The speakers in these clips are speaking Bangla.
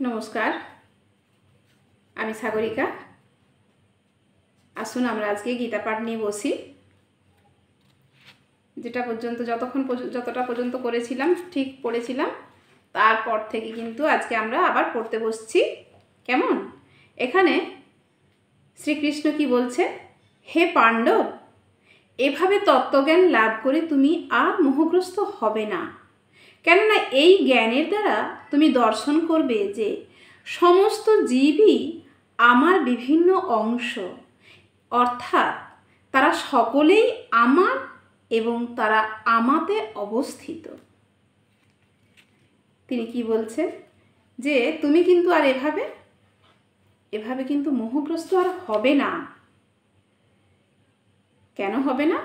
নমস্কার, আমি সাগরিকা। আসুন আমরা আজকে গীতা পাঠ নিয়ে বসি। যতটা পর্যন্ত করেছিলাম ঠিক পড়েছিলাম, তারপর থেকে কিন্তু আজকে আমরা আবার পড়তে বসছি। কেমন? এখানে শ্রীকৃষ্ণ কি বলছে? হে পাণ্ডব, এভাবে তত্ত্বজ্ঞান লাভ করে তুমি আর মোহগ্রস্ত হবে না। কেননা এই জ্ঞানের দ্বারা তুমি দর্শন করবে যে সমস্ত জীবই আমার বিভিন্ন অংশ, অর্থাৎ তারা সকলেই আমার এবং তারা আমাতে অবস্থিত। তিনি কি বলছেন? যে তুমি কিন্তু আর এভাবে কিন্তু মোহগ্রস্ত আর হবে না। কেন হবে না?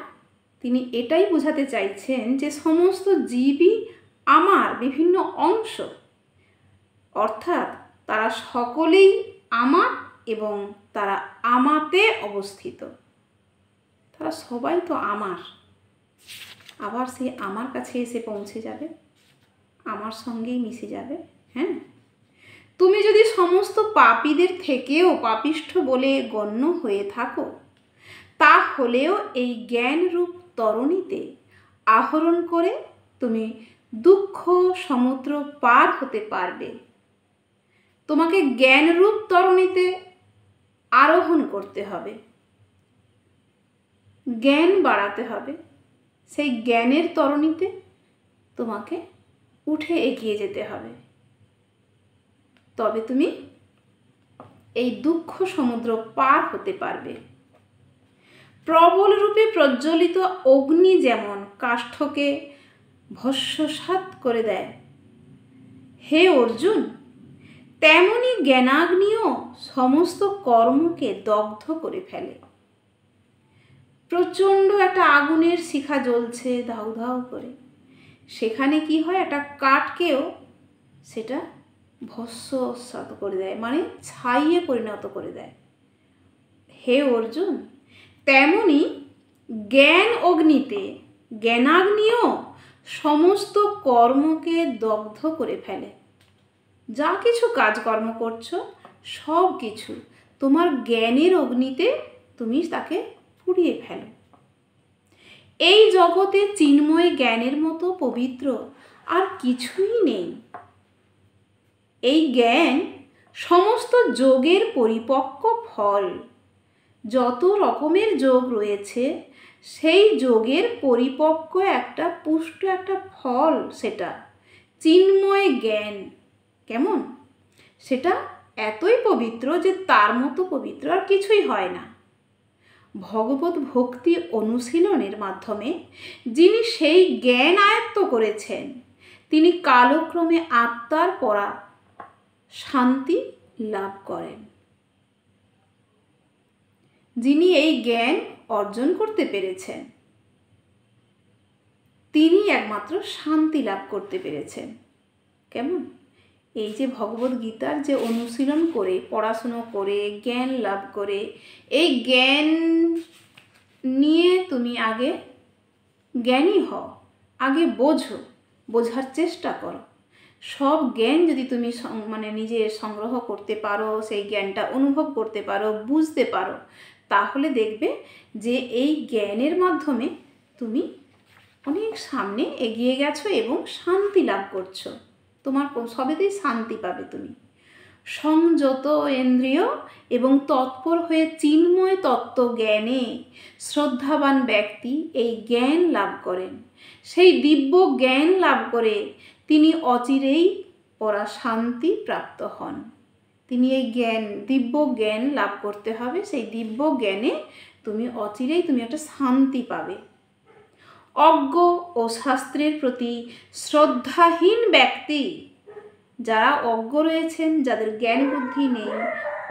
তিনি এটাই বোঝাতে চাইছেন যে সমস্ত জীবই আমার বিভিন্ন অংশ, অর্থাৎ তারা সকলেই আমার এবং তারা আমাতে অবস্থিত। তারা সবাই তো আমার, আবার সে আমার কাছে এসে পৌঁছে যাবে, আমার সঙ্গেই মিশে যাবে। হ্যাঁ, তুমি যদি সমস্ত পাপীদের থেকেও পাপিষ্ঠ বলে গণ্য হয়ে থাকো, তাহলেও এই জ্ঞানরূপ তরণীতে আহরণ করে তুমি দুঃখ সমুদ্র পার হতে পারবে। তোমাকে জ্ঞানরূপ তরণীতে আরোহণ করতে হবে, জ্ঞান বাড়াতে হবে। সেই জ্ঞানের তরণীতে তোমাকে উঠে এগিয়ে যেতে হবে, তবে তুমি এই দুঃখ সমুদ্র পার হতে পারবে। প্রবল রূপে প্রজ্বলিত অগ্নি যেমন কাষ্ঠকে ভস্মসাৎ করে দেয়, হে অর্জুন, তেমনি জ্ঞানাগ্নিও সমস্ত কর্মকে দগ্ধ করে ফেলে। প্রচণ্ড একটা আগুনের শিখা জ্বলছে ধাউ ধাউ করে, সেখানে কি হয়, একটা কাঠকেও সেটা ভস্মসাৎ করে দেয়, মানে ছাইয়ে পরিণত করে দেয়। হে অর্জুন, তেমনি জ্ঞান অগ্নিতে জ্ঞানাগ্নিও সমস্ত কর্মকে দগ্ধ করে ফেলে। যা কিছু কাজকর্ম করছো সব কিছু তোমার জ্ঞানের অগ্নিতে তুমি তাকে পুড়িয়ে ফেলো। এই জগতে চিন্ময় জ্ঞানের মতো পবিত্র আর কিছুই নেই। এই জ্ঞান সমস্ত যোগের পরিপক্ক ফল। যত রকমের যোগ রয়েছে সেই যোগের পরিপক্ক একটা পুষ্ট একটা ফল, সেটা চিন্ময় জ্ঞান। কেমন? সেটা এতই পবিত্র যে তার মতো পবিত্র আর কিছুই হয় না। ভগবত ভক্তি অনুশীলনের মাধ্যমে যিনি সেই জ্ঞান আয়ত্ত করেছেন, তিনি কালক্রমে আত্মার পরা শান্তি লাভ করেন। যিনি এই জ্ঞান অর্জন করতে পেরেছেন, তিনি একমাত্র শান্তি লাভ করতে পেরেছেন। কেমন? এই যে ভগবদ গীতার যে অনুশীলন করে, পড়াশুনো করে, জ্ঞান লাভ করে, এই জ্ঞান নিয়ে তুমি আগে জ্ঞানী হও, আগে বোঝার চেষ্টা করো। সব জ্ঞান যদি তুমি নিজে সংগ্রহ করতে পারো, সেই জ্ঞানটা অনুভব করতে পারো, বুঝতে পারো, তাহলে দেখবে যে এই জ্ঞানের মাধ্যমে তুমি অনেক সামনে এগিয়ে গেছো এবং শান্তি লাভ করছো। তোমার সবেতেই শান্তি পাবে তুমি। সংযত ইন্দ্রিয় এবং তৎপর হয়ে চিন্ময় তত্ত্ব জ্ঞানে শ্রদ্ধাবান ব্যক্তি এই জ্ঞান লাভ করেন। সেই দিব্য জ্ঞান লাভ করে তিনি অচিরেই পরা শান্তি প্রাপ্ত হন। তিনি এই দিব্য জ্ঞান লাভ করতে হবে। সেই দিব্য জ্ঞানে তুমি অচিরেই একটা শান্তি পাবে। অজ্ঞ ও শাস্ত্রের প্রতি শ্রদ্ধাহীন ব্যক্তি, যারা অজ্ঞ রয়েছেন, যাদের জ্ঞান বুদ্ধি নেই,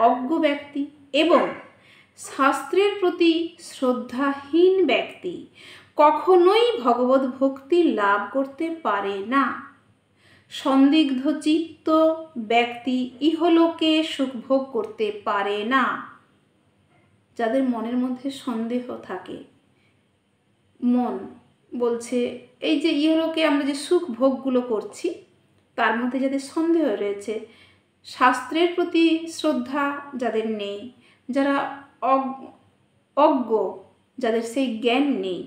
অজ্ঞ ব্যক্তি এবং শাস্ত্রের প্রতি শ্রদ্ধাহীন ব্যক্তি কখনোই ভগবত ভক্তি লাভ করতে পারে না। সন্দিগ্ধ চিত্ত ব্যক্তি ইহলোকে সুখভোগ করতে পারে না। যাদের মনের মধ্যে সন্দেহ থাকে, মন বলছে এই যে ইহলোকে আমরা যে সুখ ভোগগুলো করছি, তার মধ্যে যাদের সন্দেহ রয়েছে, শাস্ত্রের প্রতি শ্রদ্ধা যাদের নেই, যারা অজ্ঞ, যাদের সেই জ্ঞান নেই,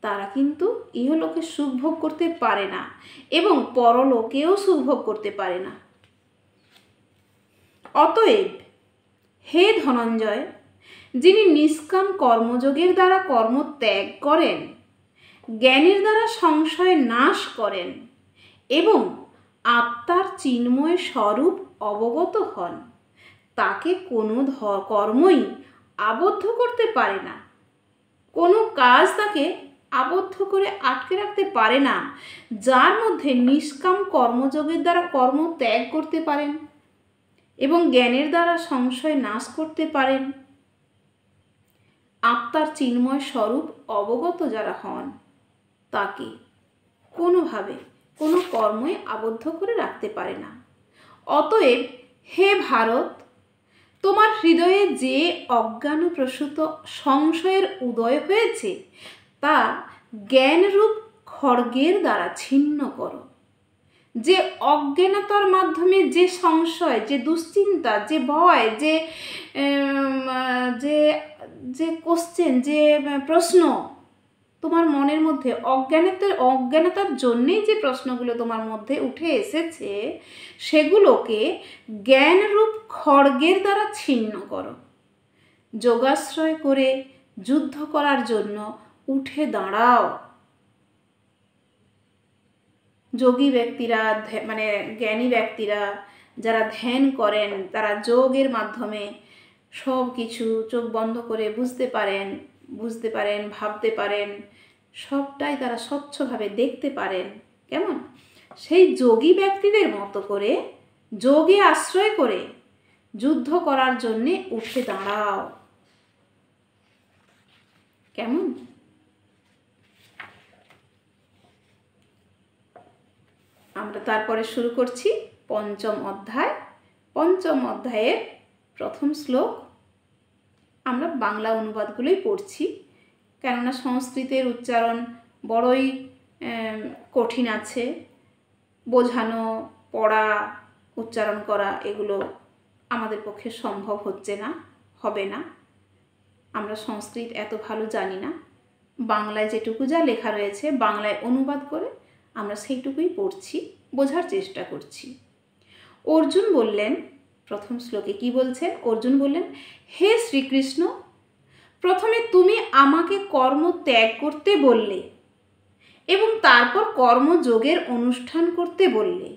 তারা কিন্তু ইহলোকে সুখ ভোগ করতে পারে না এবং পরলোকেও সুখ ভোগ করতে পারে না। অতএব হে ধনঞ্জয়, যিনি নিষ্কাম কর্মযোগের দ্বারা কর্ম ত্যাগ করেন, জ্ঞানের দ্বারা সংশয় নাশ করেন এবং আত্মার চিন্ময় স্বরূপ অবগত হন, তাকে কোনো কর্মই আবদ্ধ করতে পারে না। কোনো কাজ তাকে আবদ্ধ করে আটকে রাখতে পারে না, যার মধ্যে নিষ্কাম কর্মযোগের দ্বারা কর্ম ত্যাগ করতে পারেন এবং জ্ঞানের দ্বারা সংশয় নাশ করতে পারেন। আত্মার চিন্ময় স্বরূপ অবগত যারা হন, তাকে কোনোভাবে কোনো কর্মই আবদ্ধ করে রাখতে পারে না। অতএব হে ভারত, তোমার হৃদয়ে যে অজ্ঞানপ্রসূত সংশয়ের উদয় হয়েছে, তা জ্ঞানরূপ খড়গের দ্বারা ছিন্ন করো। যে অজ্ঞানতার মাধ্যমে যে সংশয়, যে দুশ্চিন্তা, যে ভয়, যে যে যে কোশ্চেন, যে প্রশ্ন তোমার মনের মধ্যে অজ্ঞানতার জন্যেই যে প্রশ্নগুলো তোমার মধ্যে উঠে এসেছে, সেগুলোকে জ্ঞানরূপ খড়গের দ্বারা ছিন্ন করো। যোগাশ্রয় করে যুদ্ধ করার জন্য উঠে দাঁড়াও। যোগী ব্যক্তিরা, মানে জ্ঞানী ব্যক্তিরা যারা ধ্যান করেন, তারা যোগের মাধ্যমে সব কিছু চোখ বন্ধ করে বুঝতে পারেন, ভাবতে পারেন, সবটাই তারা স্বচ্ছভাবে দেখতে পারেন। কেমন? সেই যোগী ব্যক্তিদের মতো করে যোগে আশ্রয় করে যুদ্ধ করার জন্যে উঠে দাঁড়াও। কেমন? আমরা তারপরে শুরু করছি পঞ্চম অধ্যায়। পঞ্চম অধ্যায়ের প্রথম শ্লোক। আমরা বাংলা অনুবাদগুলোই পড়ছি, কেননা সংস্কৃতের উচ্চারণ বড়ই কঠিন আছে। বোঝানো, পড়া, উচ্চারণ করা এগুলো আমাদের পক্ষে সম্ভব হবে না। আমরা সংস্কৃত এত ভালো জানি না। বাংলায় যেটুকু যা লেখা রয়েছে বাংলায় অনুবাদ করে আমরা সেইটুকুই পড়ছি, বোঝার চেষ্টা করছি। অর্জুন বললেন, প্রথম শ্লোকে কি বলছেন? অর্জুন বললেন, হে শ্রীকৃষ্ণ, প্রথমে তুমি আমাকে কর্ম ত্যাগ করতে বললে এবং তারপর কর্মযোগের অনুষ্ঠান করতে বললে।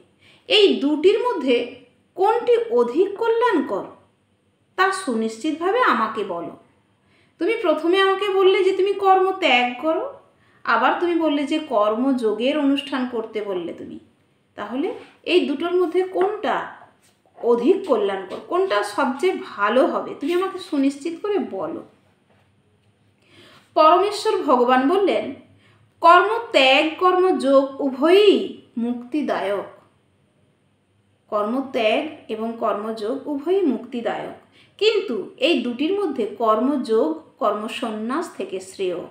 এই দুটির মধ্যে কোনটি অধিক কল্যাণকর তা সুনিশ্চিতভাবে আমাকে বলো। তুমি প্রথমে আমাকে বললে যে তুমি কর্ম ত্যাগ করো, আবার তুমি বললে যে কর্মযোগের অনুষ্ঠান করতে বললে তুমি। তাহলে এই দুটোর মধ্যে কোনটা অধিক কল্যাণকর, কোনটা সবচেয়ে ভালো হবে, তুমি আমাকে সুনিশ্চিত করে বলো। পরমেশ্বর ভগবান বললেন, কর্মত্যাগ কর্মযোগ উভয়ই মুক্তিদায়ক। কর্মত্যাগ এবং কর্মযোগ উভয়ই মুক্তিদায়ক, কিন্তু এই দুটির মধ্যে কর্মযোগ কর্মসন্ন্যাস থেকে শ্রেয়।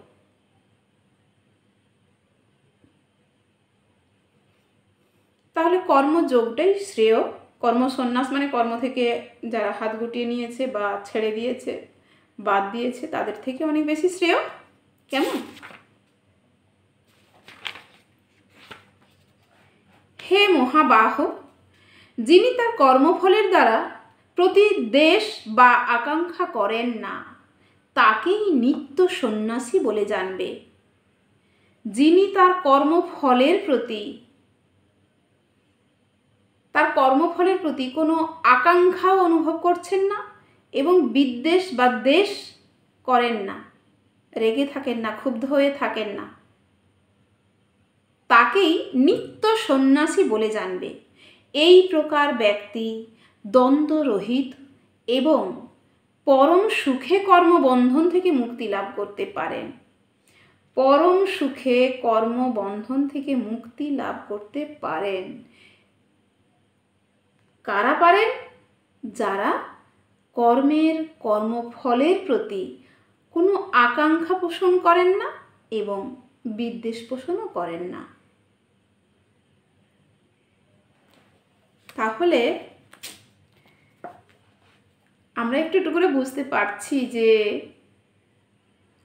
তাহলে কর্মযোগটাই শ্রেয়। কর্মসন্ন্যাস মানে কর্ম থেকে যারা হাত গুটিয়ে নিয়েছে বা ছেড়ে দিয়েছে, বাদ দিয়েছে, তাদের থেকে অনেক বেশি শ্রেয়। কেমন? হে মহাবাহ, যিনি তার কর্মফলের দ্বারা প্রতিদেশ বা আকাঙ্ক্ষা করেন না, তাকেই নিত্য সন্ন্যাসী বলে জানবে। যিনি তার কর্মফলের প্রতি কোনো আকাঙ্ক্ষাও অনুভব করছেন না এবং বিদ্বেষ বা দ্বেষ করেন না, রেগে থাকেন না, ক্ষুব্ধ হয়ে থাকেন না, তাকেই নিত্য সন্ন্যাসী বলে জানবে। এই প্রকার ব্যক্তি দ্বন্দ্বরহিত এবং পরম সুখে কর্মবন্ধন থেকে মুক্তি লাভ করতে পারেন। পরম সুখে কর্মবন্ধন থেকে মুক্তি লাভ করতে পারেন। কারা পারেন? যারা কর্মফলের প্রতি কোনো আকাঙ্ক্ষা পোষণ করেন না এবং বিদ্বেষ পোষণও করেন না। তাহলে আমরা একটু একটু করে বুঝতে পারছি যে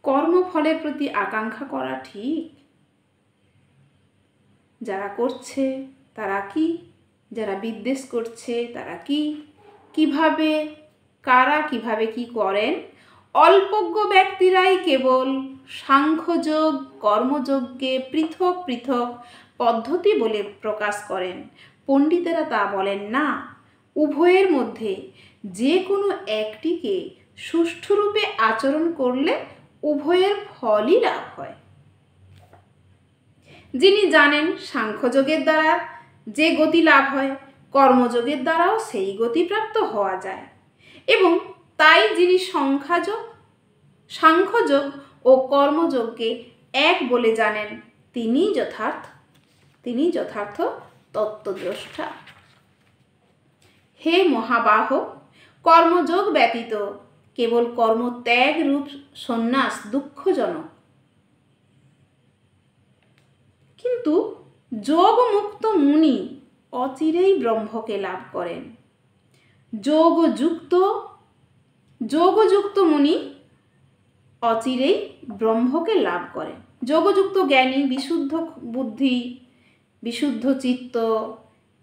কর্মফলের প্রতি আকাঙ্ক্ষা করা ঠিক। যারা করছে তারা কি, যারা বিদ্বেষ করছে তারা কি, কিভাবে কারা কিভাবে কি করেন, অল্পজ্ঞ ব্যক্তিরাই কেবল সাংখ্যযোগ কর্মযোগকে পৃথক পৃথক পদ্ধতি বলে প্রকাশ করেন। পণ্ডিতেরা তা বলেন না। উভয়ের মধ্যে যে কোনো একটিকে সুষ্ঠুরূপে আচরণ করলে উভয়ের ফলই লাভ হয়। যিনি জানেন সাংখ্যযোগের দ্বারা যে গতি লাভ হয়, কর্মযোগের দ্বারাও সেই গতিপ্রাপ্ত হওয়া যায়, এবং তাই যিনি সাংখ্যযোগ ও কর্মযোগকে এক বলে জানেন তিনি যথার্থ তত্ত্বদ্রষ্টা। হে মহাবাহ, কর্মযোগ ব্যতীত কেবল কর্মত্যাগ রূপ সন্ন্যাস দুঃখজনক, কিন্তু যোগমুক্ত মুনি অচিরেই ব্রহ্মকে লাভ করেন। যোগযুক্ত মুনি অচিরেই ব্রহ্মকে লাভ করেন। যোগযুক্ত জ্ঞানী বিশুদ্ধ বুদ্ধি, বিশুদ্ধ চিত্ত,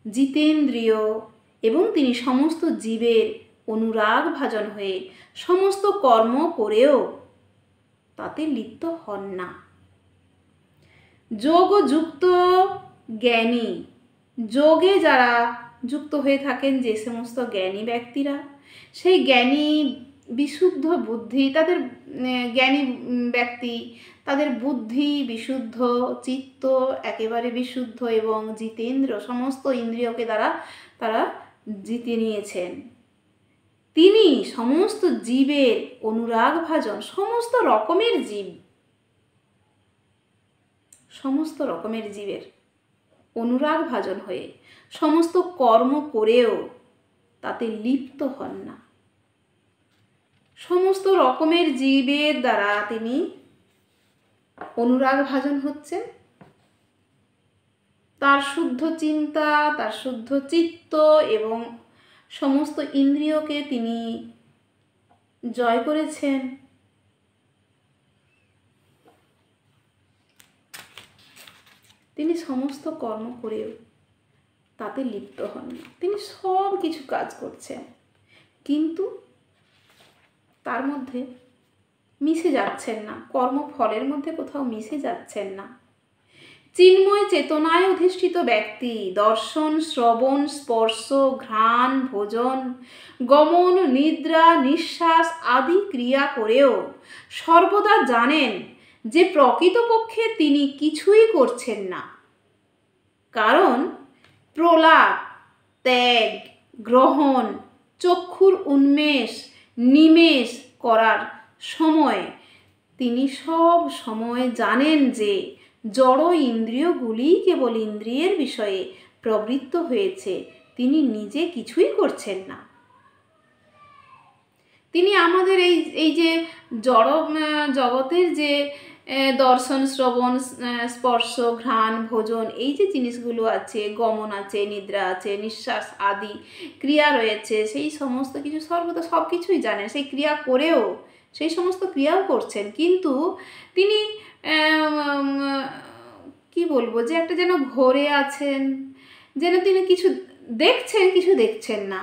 জিতেন্দ্রিয়, এবং তিনি সমস্ত জীবের অনুরাগ ভাজন হয়ে সমস্ত কর্ম করেও তাতে লিপ্ত হন না। যোগযুক্ত জ্ঞানী, যোগে যারা যুক্ত হয়ে থাকেন যে সমস্ত জ্ঞানী ব্যক্তিরা, সেই জ্ঞানী বিশুদ্ধ বুদ্ধি, তাদের জ্ঞানী ব্যক্তি, তাদের বুদ্ধি বিশুদ্ধ, চিত্ত একেবারে বিশুদ্ধ, এবং জিতেন্দ্র সমস্ত ইন্দ্রিয়কে তারা জিতে নিয়েছেন। তিনি সমস্ত জীবের অনুরাগ ভাজন, সমস্ত রকমের জীবের অনুরাগ ভাজন হয়ে সমস্ত কর্ম করেও তাতে লিপ্ত হন না। সমস্ত রকমের জীবের দ্বারা তিনি অনুরাগ ভাজন হচ্ছেন। তার শুদ্ধ চিন্তা, তার শুদ্ধ চিত্ত এবং সমস্ত ইন্দ্রিয়কে তিনি জয় করেছেন। তিনি সমস্ত কর্ম করেও তাতে লিপ্ত হন না। তিনি সব কিছু কাজ করছেন, কিন্তু তার মধ্যে মিশে যাচ্ছেন না, কর্মফলের মধ্যে কোথাও মিশে যাচ্ছেন না। চিন্ময় চেতনায় অধিষ্ঠিত ব্যক্তি দর্শন, শ্রবণ, স্পর্শ, ঘ্রাণ, ভোজন, গমন, নিদ্রা, নিঃশ্বাস আদি ক্রিয়া করেও সর্বদা জানেন যে প্রকৃতপক্ষে তিনি কিছুই করছেন না। কারণ প্রলাপ, ত্যাগ, গ্রহণ, চক্ষুর উন্মেষ, নিমেষ করার সময় তিনি সব সময় জানেন যে জড় ইন্দ্রিয়গুলি কেবল ইন্দ্রিয়ের বিষয়ে প্রবৃত্ত হয়েছে, তিনি নিজে কিছুই করছেন না। তিনি আমাদের এই যে জড় জগতের যে দর্শন, শ্রবণ, স্পর্শ, ঘ্রাণ, ভোজন, এই যে জিনিসগুলো আছে, গমন আছে, নিদ্রা আছে, নিঃশ্বাস আদি ক্রিয়া রয়েছে, সেই সমস্ত কিছু সর্বদা সব কিছুই জানেন, সেই ক্রিয়া করেও সেই সমস্ত ক্রিয়াও করছেন, কিন্তু তিনি কি বলবো, যে একটা যেন ঘোরে আছেন, যেন তিনি কিছু দেখছেন, কিছু দেখছেন না,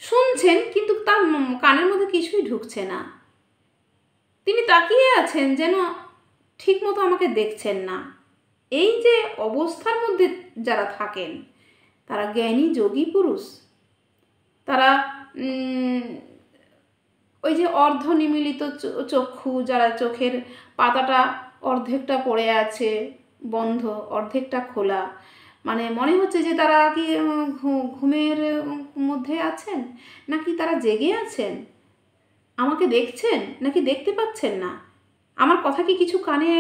শুনছেন কিন্তু তার কানের মধ্যে কিছুই ঢুকছে না। তিনি তাকিয়ে আছেন যেন ঠিক মতো আমাকে দেখছেন না। এই যে অবস্থার মধ্যে যারা থাকেন তারা জ্ঞানী যোগী পুরুষ। তারা ওই যে অর্ধ নিমীলিত চক্ষু, যারা চোখের পাতাটা অর্ধেকটা পড়ে আছে বন্ধ, অর্ধেকটা খোলা, মানে মনে হচ্ছে যে তারা কি ঘুমের মধ্যে আছেন নাকি তারা জেগে আছেন, আমাকে দেখছেন নাকি দেখতে পাচ্ছেন না, আমার কথা কি কিছু কানে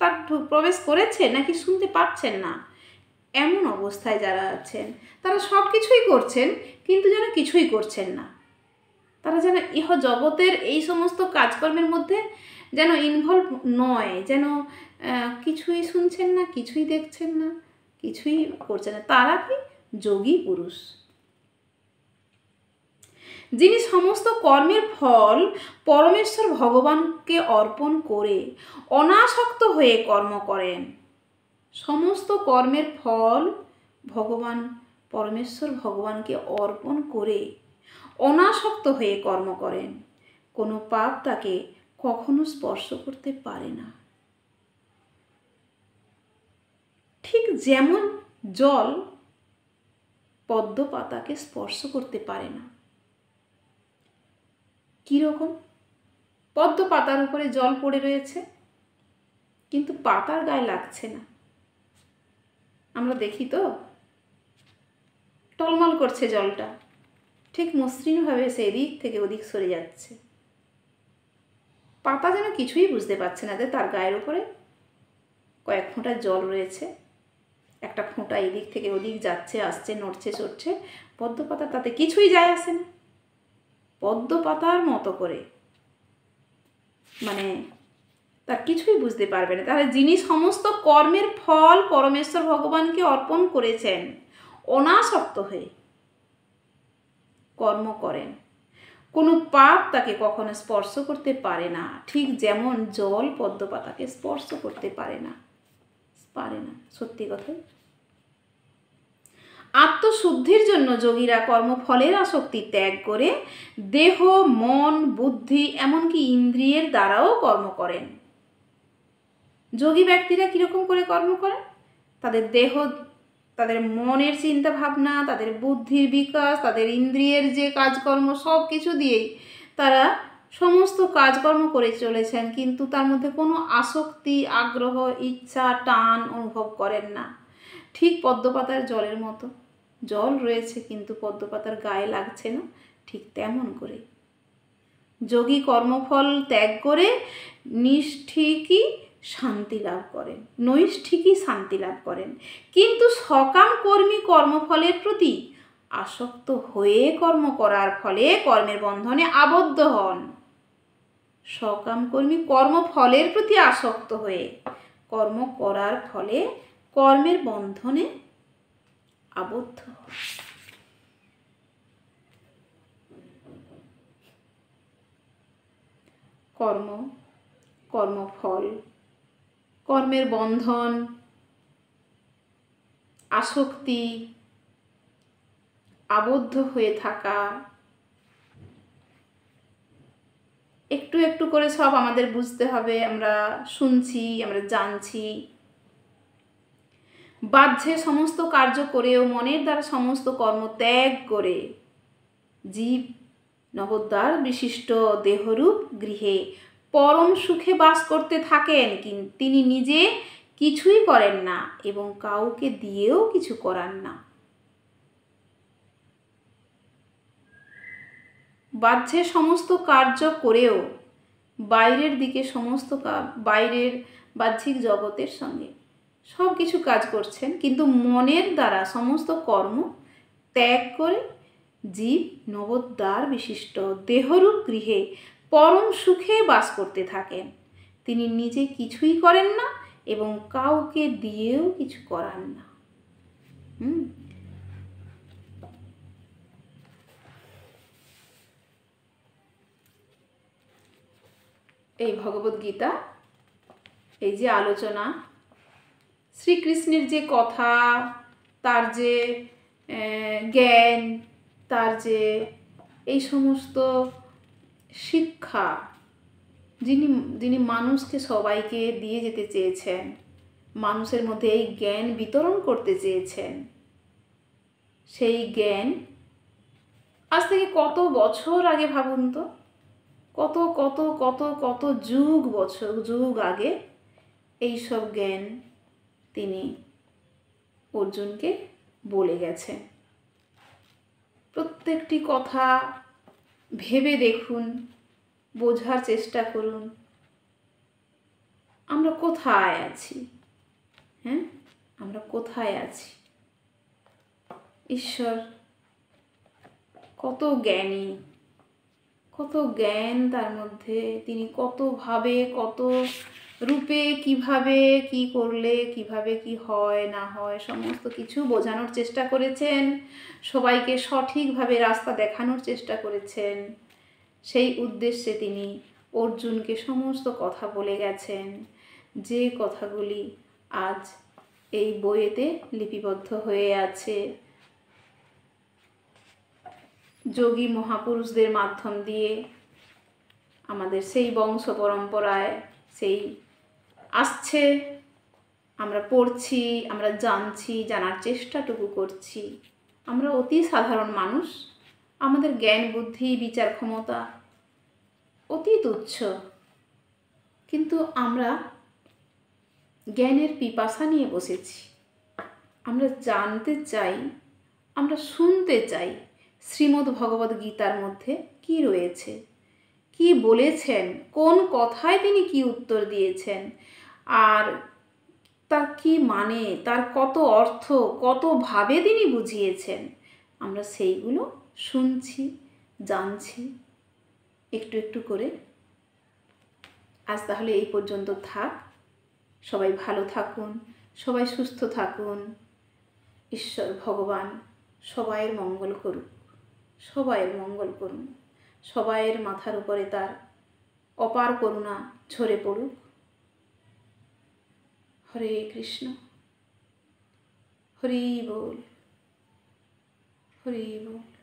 তার প্রবেশ করেছে নাকি শুনতে পাচ্ছেন না, এমন অবস্থায় যারা আছেন তারা সব কিছুই করছেন কিন্তু যেন কিছুই করছেন না। তারা যেন ইহ জগতের এই সমস্ত কাজকর্মের মধ্যে যেন ইনভলভ নয়, যেন কিছুই শুনছেন না, কিছুই দেখছেন না, কিছুই করছেন না। তারা কি যোগী পুরুষ। যিনি সমস্ত কর্মের ফল পরমেশ্বর ভগবানকে অর্পণ করে অনাসক্ত হয়ে কর্ম করেন। সমস্ত কর্মের ফল ভগবান পরমেশ্বর ভগবানকে অর্পণ করে অনাসক্ত হয়ে কর্ম করেন। কোনো পাপ তাকে কখনো স্পর্শ করতে পারে না। ঠিক যেমন জল পদ্ম পাতাকে স্পর্শ করতে পারে না। কীরকম? পদ্ম পাতার উপরে জল পড়ে রয়েছে, কিন্তু পাতার গায়ে লাগছে না। আমরা দেখি তো, টলমল করছে জলটা, ঠিক মসৃণভাবে সে এদিক থেকে ওদিক সরে যাচ্ছে। পাতা যেন কিছুই বুঝতে পারছে না যে তার গায়ের উপরে কয়েক ফোঁটা জল রয়েছে, একটা ফোঁটা এদিক থেকে ওদিক যাচ্ছে, আসছে, নড়ছে, চড়ছে। পদ্ম পাতা তাতে কিছুই যায় আসে না। পদ্ম পাতার মতো করে মানে তার কিছুই বুঝতে পারবে না। তাহলে যিনি সমস্ত কর্মের ফল পরমেশ্বর ভগবানকে অর্পণ করেছেন, অনাসক্ত হয়ে কর্ম করেন, কোনো পাপ তাকে কখনো স্পর্শ করতে পারে না। ঠিক যেমন জল পদ্ম পাতাকে স্পর্শ করতে পারে না। সত্যি কথা। আত্মশুদ্ধির জন্য যোগীরা কর্মফলের আসক্তি ত্যাগ করে দেহ, মন, বুদ্ধি, এমনকি ইন্দ্রিয়ের দ্বারাও কর্ম করেন। যোগী ব্যক্তিরা কীরকম করে কর্ম করেন? তাদের দেহ, তাদের মনের চিন্তা ভাবনা, তাদের বুদ্ধির বিকাশ, তাদের ইন্দ্রিয়ের যে কাজকর্ম, সব কিছু দিয়েই তারা সমস্ত কাজকর্ম করে চলেছেন, কিন্তু তার মধ্যে কোনো আসক্তি, আগ্রহ, ইচ্ছা, টান অনুভব করেন না। ঠিক পদ্মপাতার জলের মতো, জল রয়েছে কিন্তু পদ্মপাতার গায়ে লাগছে না। ঠিক তেমন করে যোগী কর্মফল ত্যাগ করে নৈষ্ঠিকই শান্তি লাভ করেন। কিন্তু সকাম কর্মী কর্মফলের প্রতি আসক্ত হয়ে কর্ম করার ফলে কর্মের বন্ধনে আবদ্ধ হন। সকাম কর্মী কর্মফলের প্রতি আসক্ত হয়ে কর্ম করার ফলে কর্মের বন্ধনে আবদ্ধ হন। কর্মফল, কর্মের বন্ধন, আসক্তি, আবদ্ধ হয়ে থাকা, একটু একটু করে সব আমাদের বুঝতে হবে। আমরা শুনছি, আমরা জানছি। বাহ্যে সমস্ত কার্য করেও মনের দ্বারা সমস্ত কর্ম ত্যাগ করে জীব নবোদ্বার বিশিষ্ট দেহরূপ গৃহে পরম সুখে বাস করতে থাকেন। কিন্তু তিনি নিজে কিছুই করেন না এবং কাউকে দিয়েও কিছু করান না। বাহ্যে সমস্ত কার্য করেও বাইরের দিকে বাইরের বাহ্যিক জগতের সঙ্গে সব কিছু কাজ করছেন, কিন্তু মনের দ্বারা সমস্ত কর্ম ত্যাগ করে জীব নবোদ্বার বিশিষ্ট দেহরূপ গৃহে পরম সুখে বাস করতে থাকেন। তিনি নিজে কিছুই করেন না এবং কাউকে দিয়েও কিছু করান না। এই ভগবদ্গীতা, এই যে আলোচনা, শ্রীকৃষ্ণের যে কথা, তার যে জ্ঞান, তার যে এই সমস্ত শিক্ষা, যিনি মানুষকে সবাইকে দিয়ে যেতে চেয়েছেন, মানুষের মধ্যে এই জ্ঞান বিতরণ করতে চেয়েছেন, সেই জ্ঞান আজ থেকে কত বছর আগে ভাবুন তো, কত কত কত কত যুগ আগে এইসব জ্ঞান তিনি অর্জুনকে বলে গেছেন। প্রত্যেকটি কথা ভেবে দেখুন, বোঝার চেষ্টা করুন, আমরা কোথায় আছি। আমরা কোথায় আছি? ঈশ্বর কত জ্ঞানী, কত জ্ঞান তার মধ্যে, তিনি কতভাবে কত রূপে কিভাবে কি করলে কিভাবে কি হয় না হয় সমস্ত কিছু বোঝানোর চেষ্টা করেছেন, সবাইকে সঠিকভাবে রাস্তা দেখানোর চেষ্টা করেছেন। সেই উদ্দেশ্যে তিনি অর্জুনকে সমস্ত কথা বলে গেছেন, যে কথাগুলি আজ এই বইয়েতে লিপিবদ্ধ হয়ে আছে। যোগী মহাপুরুষদের মাধ্যম দিয়ে আমাদের সেই বংশ পরম্পরায় সেই আসছে, আমরা পড়ছি, আমরা জানছি, জানার চেষ্টাটুকু করছি। আমরা অতি সাধারণ মানুষ, আমাদের জ্ঞান বুদ্ধি বিচার ক্ষমতা অতি তুচ্ছ, কিন্তু আমরা জ্ঞানের পিপাসা নিয়ে বসেছি। আমরা জানতে চাই, আমরা শুনতে চাই শ্রীমদ্ ভগবদ গীতার মধ্যে কি রয়েছে, কি বলেছেন, কোন কথায় তিনি কি উত্তর দিয়েছেন, আর তার কি মানে, তার কত অর্থ, কতভাবে তিনি বুঝিয়েছেন। আমরা সেইগুলো শুনছি, জানছি একটু একটু করে। আজ তাহলে এই পর্যন্ত থাক। সবাই ভালো থাকুন, সবাই সুস্থ থাকুন। ঈশ্বর ভগবান সবাইয়ের মঙ্গল করুক, সবাইয়ের মঙ্গল করুন, সবাইয়ের মাথার উপরে তার অপার করুণা ঝরে পড়ুক। হরে কৃষ্ণ, হরি বল, হরি বল।